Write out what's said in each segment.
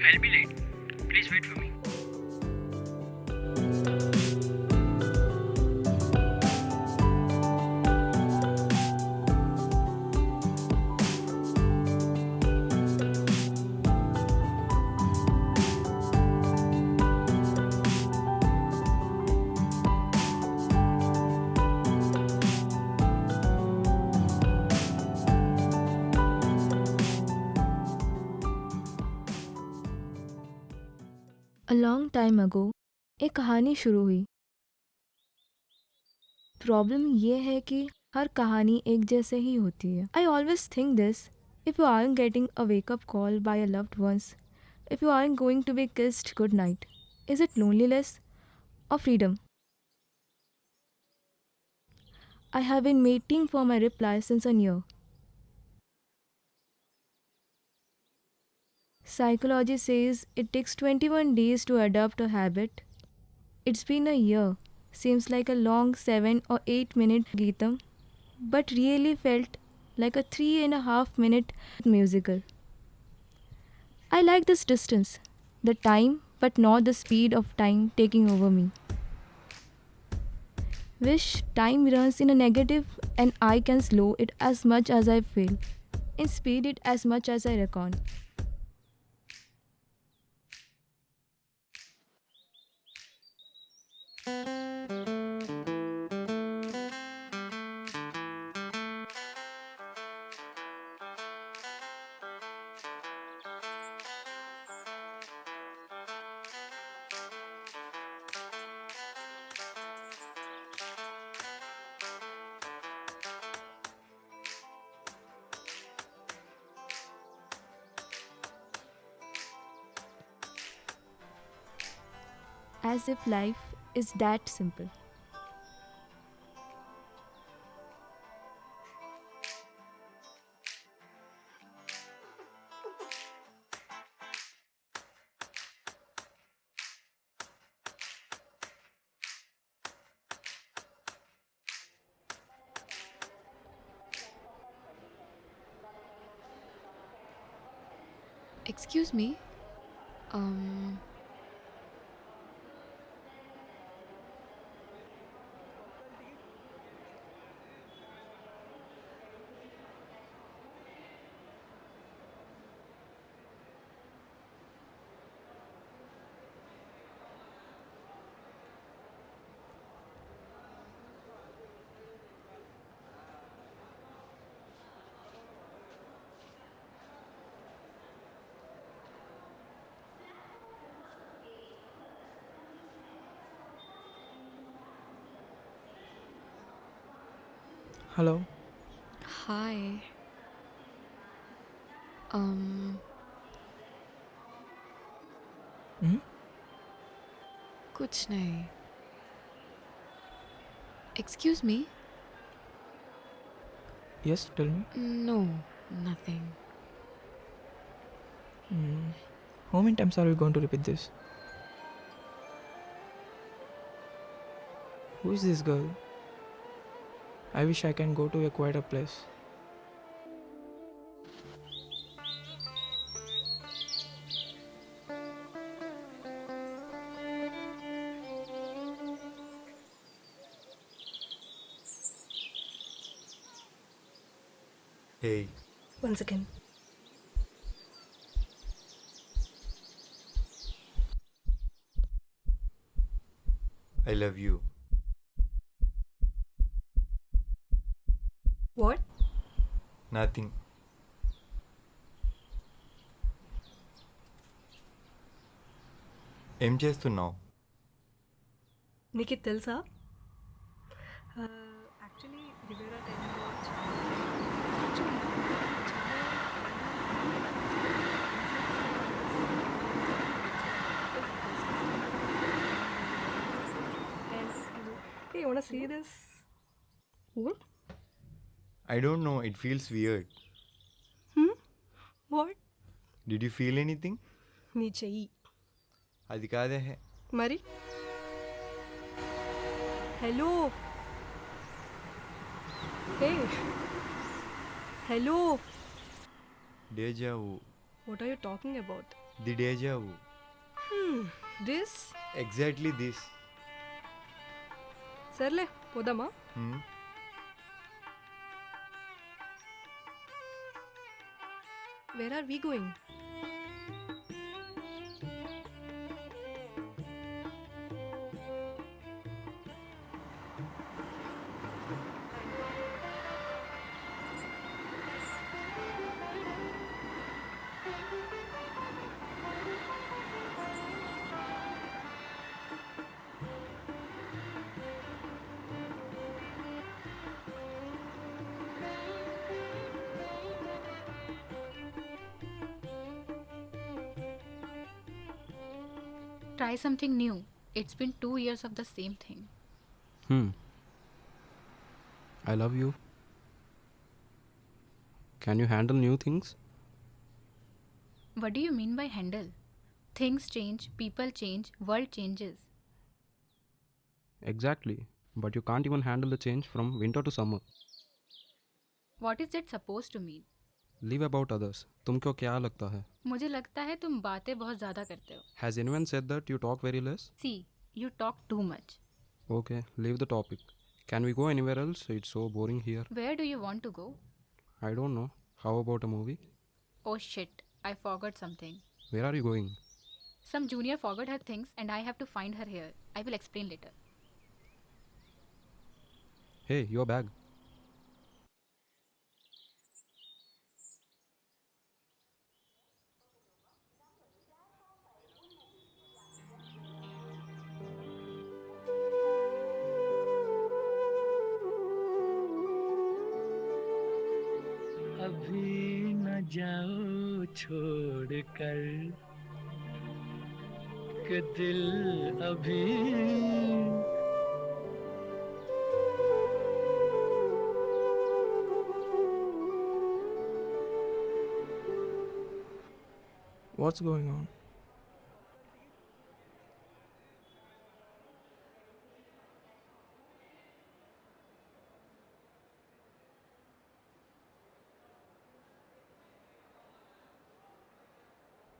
I'll be late. Please wait for me. A long time ago एक कहानी शुरू हुई। प्रॉब्लम ये है कि हर कहानी एक जैसे ही होती है। I always think this, if you aren't getting a wake up call by a loved ones, if you aren't going to be kissed good night, is it loneliness or freedom? I have been waiting for my reply since a year. Psychology says it takes 21 days to adopt a habit. It's been a year. Seems like a long 7 or 8 minute Geetam, but really felt like a 3.5 minute musical. I like this distance, the time, but not the speed of time taking over me. Wish time runs in a negative and I can slow it as much as I feel and speed it as much as I reckon. As if life is that simple. Excuse me. Um, Hello. Hi. Um, Hmm? कुछ नहीं. Excuse me. Yes, tell me. No, nothing. How many times are we going to repeat this? Who is this girl? I wish I can go to a quieter place. Hey, Once again. I love you. What? Nothing. ఏం చేస్తున్నావు? నీకు తెలుసా actually Riviera టైంలో Hey, you wanna see this? What? I don't know, it feels weird. What? Did you feel anything? నీ చెయ్యి అది కాదే. మరి hello hey hello deja vu. What are you talking about? The deja vu. This? Exactly this. సర్లే పోదామా? Hmm? Where are we going? Try something new. It's been 2 years of the same thing. I love you. Can you handle new things? What do you mean by handle? Things change, people change, world changes. Exactly. But you can't even handle the change from winter to summer. What is it supposed to mean? Leave about others. तुमको क्या लगता है? मुझे लगता है तुम बातें बहुत ज़्यादा करते हो. Has anyone said that you talk very less? See, you talk too much. Okay, leave the topic. Can we go anywhere else? It's so boring here. Where do you want to go? I don't know. How about a movie? Oh shit, I forgot something. Where are you going? Some junior forgot her things and I have to find her here. I will explain later. Hey, your bag. अभी न जाओ छोड़ कर कि दिल अभी What's going on?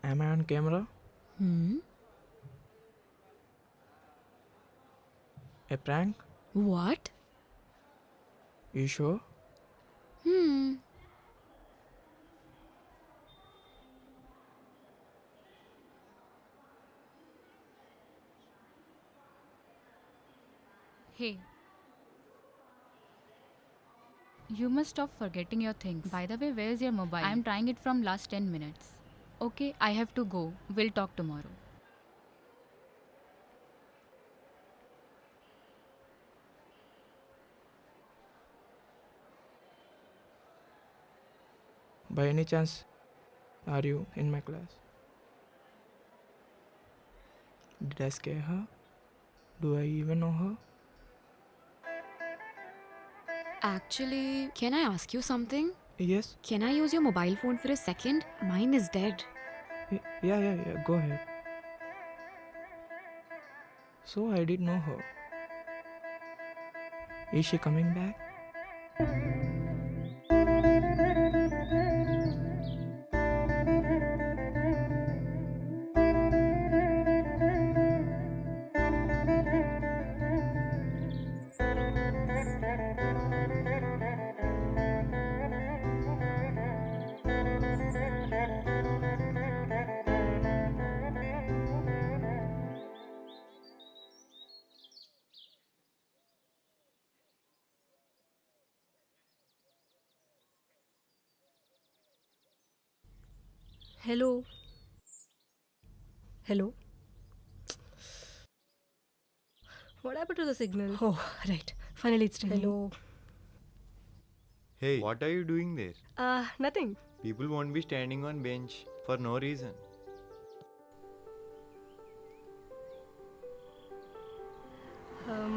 Am I on camera? A prank? What? You sure? Hey. You must stop forgetting your things. By the way, where's your mobile? I'm trying it from last 10 minutes. Okay, I have to go. We'll talk tomorrow. By any chance, are you in my class? Did I scare her? Do I even know her? Actually, can I ask you something? Yes. Can I use your mobile phone for a second? Mine is dead. Yeah. Go ahead. So I did know her. Is she coming back? Hello. Hello. What happened to the signal? Oh, right. Finally it's ringing. Hello. Hey, what are you doing there? Nothing. People won't be standing on bench for no reason.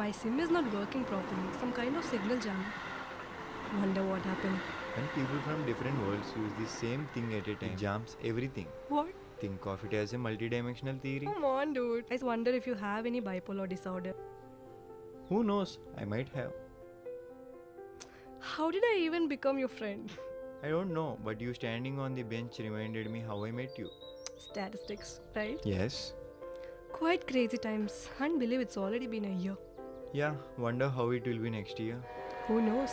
My SIM is not working properly. Some kind of signal jam. Wonder what happened. When people from different worlds use the same thing at a time, it jams everything. What? Think of it as a multidimensional theory. Come on, dude. I just wonder if you have any bipolar disorder. Who knows? I might have. How did I even become your friend? I don't know, but you standing on the bench reminded me how I met you. Statistics, right? Yes. Quite crazy times. Can't believe it's already been a year. Yeah, wonder how it will be next year. Who knows?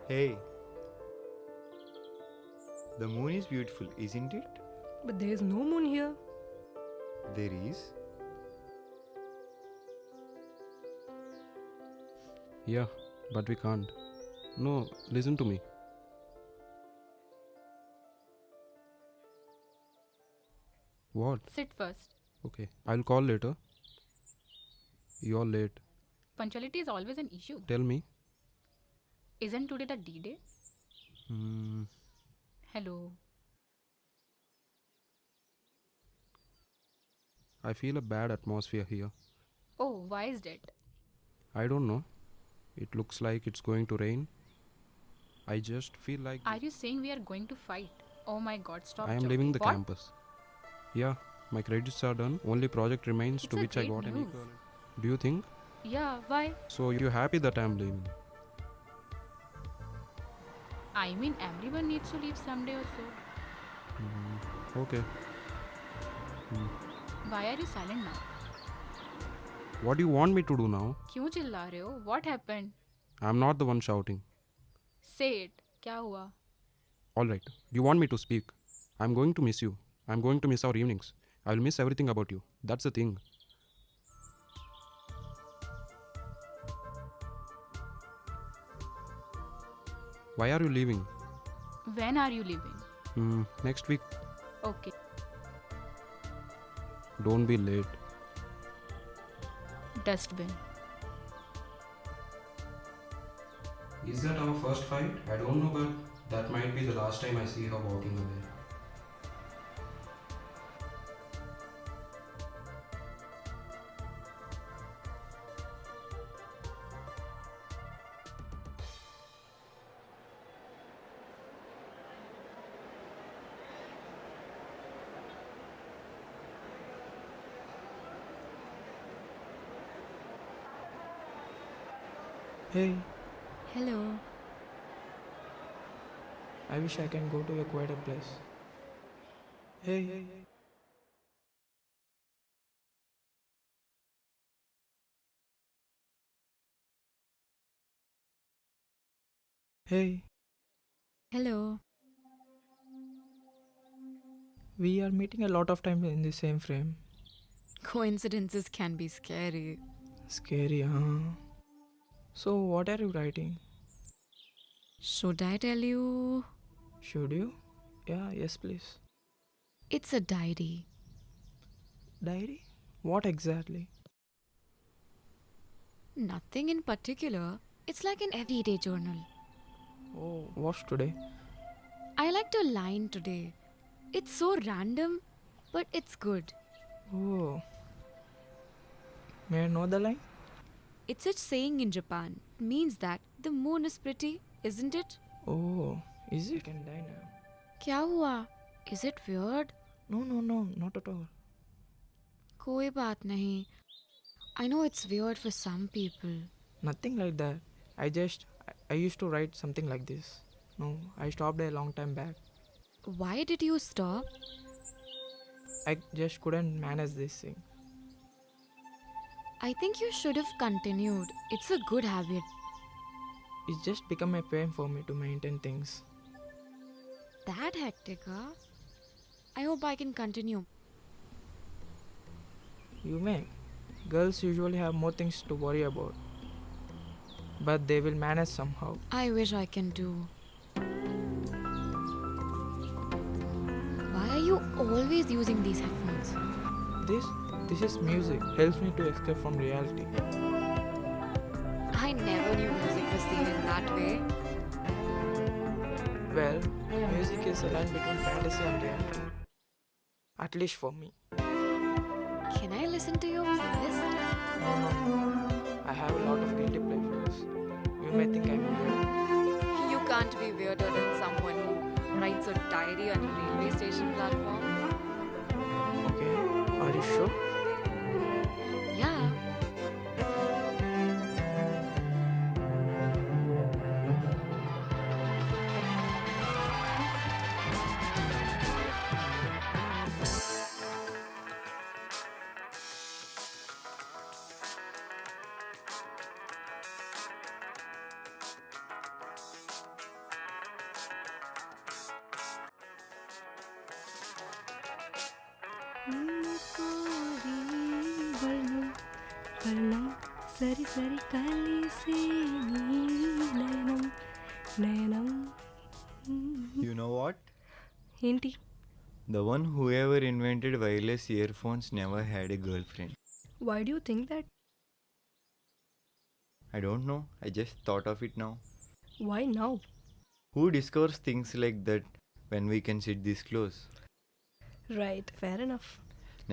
Hey. The moon is beautiful, isn't it? But there's no moon here. There is. Yeah, but we can't. No, listen to me. What? Sit first. Okay, I'll call later. You're late. Punctuality is always an issue. Tell me. Isn't today the D-Day? Hmm. Hello. I feel a bad atmosphere here. Oh, why is that? I don't know. It looks like it's going to rain. I just feel like Are you saying we are going to fight? Oh my god, stop I am joking. leaving the What? campus. Yeah, my credits are done. Only project remains It's to a which I great got an news. equivalent. Do you think? Yeah, why? So you're happy that I'm leaving? I mean, everyone needs to leave someday or so. Okay. Why are you silent now? What do you want me to do now? क्यों चिल्ला रहे हो? What happened? I'm not the one shouting. Say it. क्या हुआ? Alright. Do you want me to speak? I'm going to miss you. I'm going to miss our evenings. I will miss everything about you. That's the thing. Why are you leaving? When are you leaving? Next week. Okay. Don't be late. Dustbin. Is that our first fight? I don't know, but that might be the last time I see her walking away. Hey, Hello. I wish I can go to a quieter place. Hey. Hey, Hello. we are meeting a lot of times in the same frame. Coincidences can be scary. Scary, huh? So, what are you writing? Should I tell you? Should you? Yeah, yes, please. It's a diary. Diary? What exactly? Nothing in particular. It's like an everyday journal. Oh, what's today? I liked a line today. It's so random, but it's good. Oh. May I know the line? It's a saying in Japan. It means that the moon is pretty, isn't it? Oh, is it? I can die now. क्या हुआ? Is it weird? No, not at all. कोई बात नहीं. I know it's weird for some people. Nothing like that. I used to write something like this. No, I stopped a long time back. Why did you stop? I just couldn't manage this thing. I think you should have continued. It's a good habit. It's just become a pain for me to maintain things. That hectic, huh? I hope I can continue. You may. Girls usually have more things to worry about. But they will manage somehow. I wish I can too. Why are you always using these headphones? This is music. Helps me to escape from reality. I never knew music was seen in that way. Well, music is a line between fantasy and reality. At least for me. Can I listen to your playlist? No. I have a lot of guilty pleasures. You may think I'm weird. You can't be weirder than someone who writes a diary on a railway station platform. Okay, are you sure? Yeah. కర్ణం సరి సరి కలిసి నయనం నయనం. You know what? ఏంటి? The one whoever invented wireless earphones never had a girlfriend. Why do you think that? I don't know. I just thought of it now. Why now? Who discovers things like that when we can sit this close? Right, fair enough.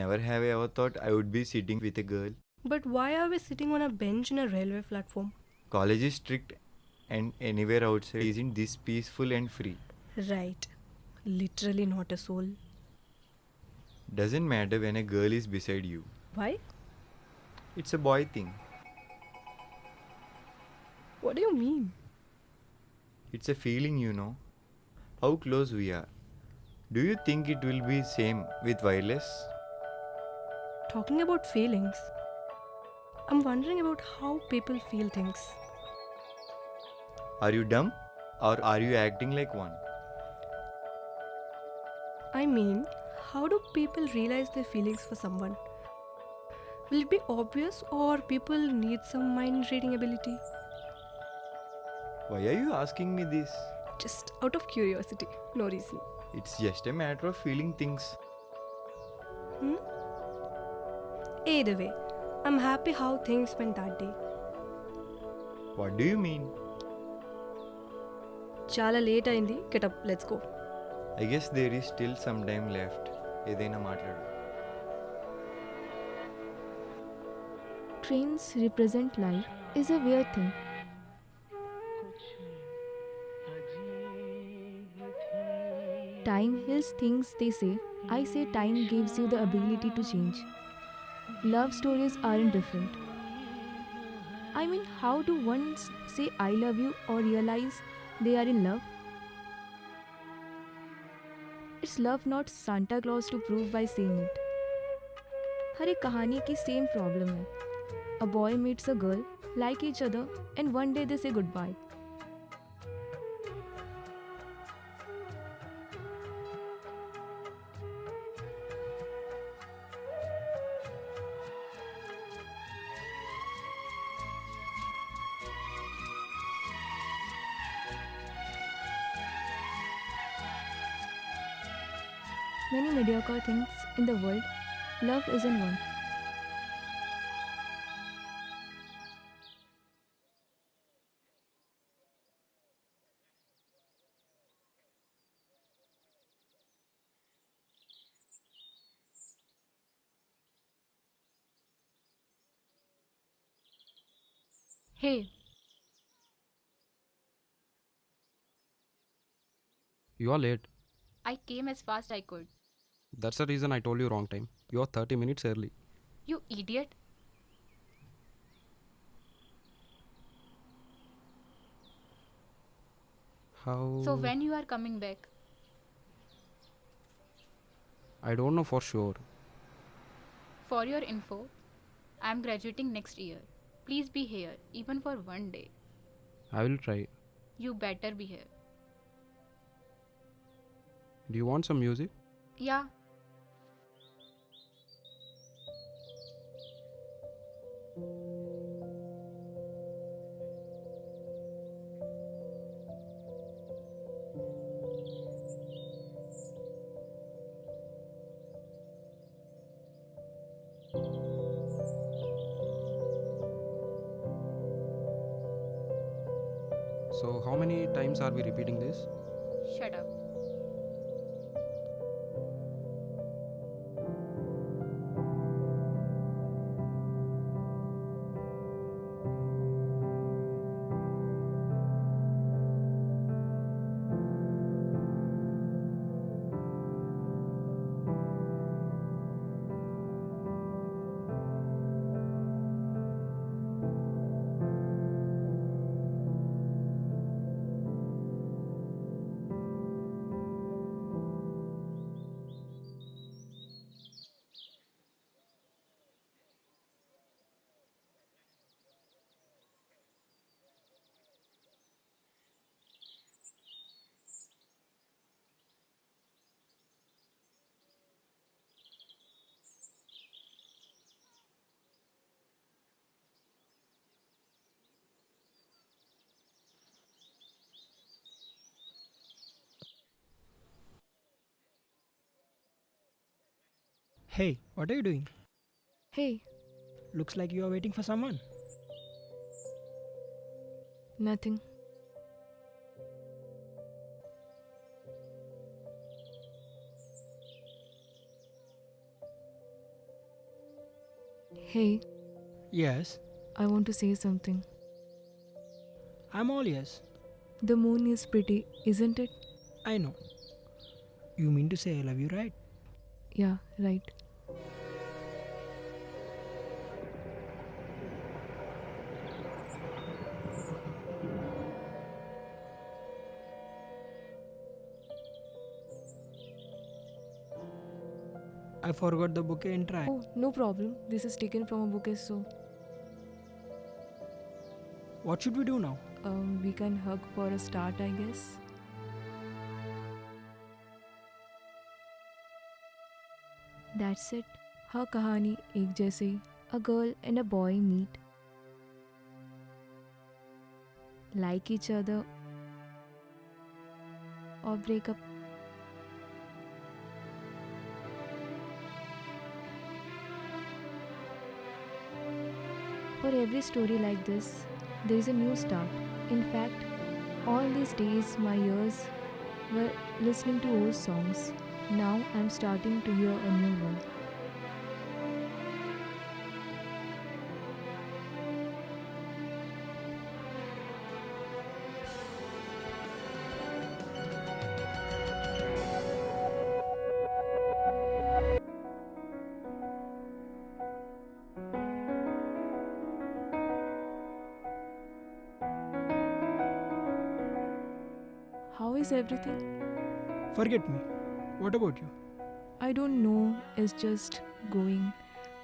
Never have I ever thought I would be sitting with a girl. But why are we sitting on a bench in a railway platform? College is strict and anywhere outside isn't this peaceful and free. Right. Literally not a soul. Doesn't matter when a girl is beside you. Why? It's a boy thing. What do you mean? It's a feeling, you know. How close we are. Do you think it will be same with wireless? Talking about feelings, I'm wondering about how people feel things. Are you dumb or are you acting like one? I mean, how do people realize their feelings for someone? Will it be obvious or people need some mind reading ability? Why are you asking me this? Just out of curiosity, no reason. It's just a matter of feeling things. Either way, I'm happy how things went that day. What do you mean? Chala late aindi, get up, let's go. I guess there is still some time left. ఏదైనా మాట్లాడు. Trains represent life is a weird thing. Time heals things, they say. I say time gives you the ability to change. Love stories aren't different. I mean, how do one say I love you or realize they are in love? It's love, not Santa Claus to prove by saying it. हर एक कहानी की same problem है. A boy meets a girl, like each other, and one day they say goodbye. Many mediocre things in the world, love isn't one. Hey, You are late. I came as fast I could. That's the reason I told you wrong time. You are 30 minutes early. You idiot. How? So when you are coming back? I don't know for sure. For your info, I am graduating next year. Please be here, even for one day. I will try. You better be here. Do you want some music? Yeah. So, how many times are we repeating this? Shut up. Hey, what are you doing? Hey, Looks like you are waiting for someone. nothing. Hey, Yes, I want to say something. I'm all yes. The moon is pretty, isn't it? I know. You mean to say I love you, right? Yeah, right. I forgot the bouquet in tray. Oh, no problem. This is taken from a bouquet, so What should we do now? we can hug for a start, I guess. That's it. हाँ कहानी एक जैसे a girl and a boy meet, like each other, or break up. For every story like this, there is a new start. In fact, all these days my ears were listening to old songs. Now I'm starting to hear a new one. How is everything? Forget me. What about you? I don't know, it's just going.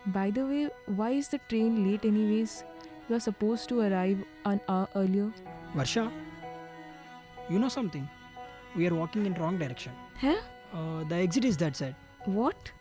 By the way, why is the train late anyways? You are supposed to arrive an hour earlier. Varsha, you know something? We are walking in wrong direction. Huh? The exit is that side. What?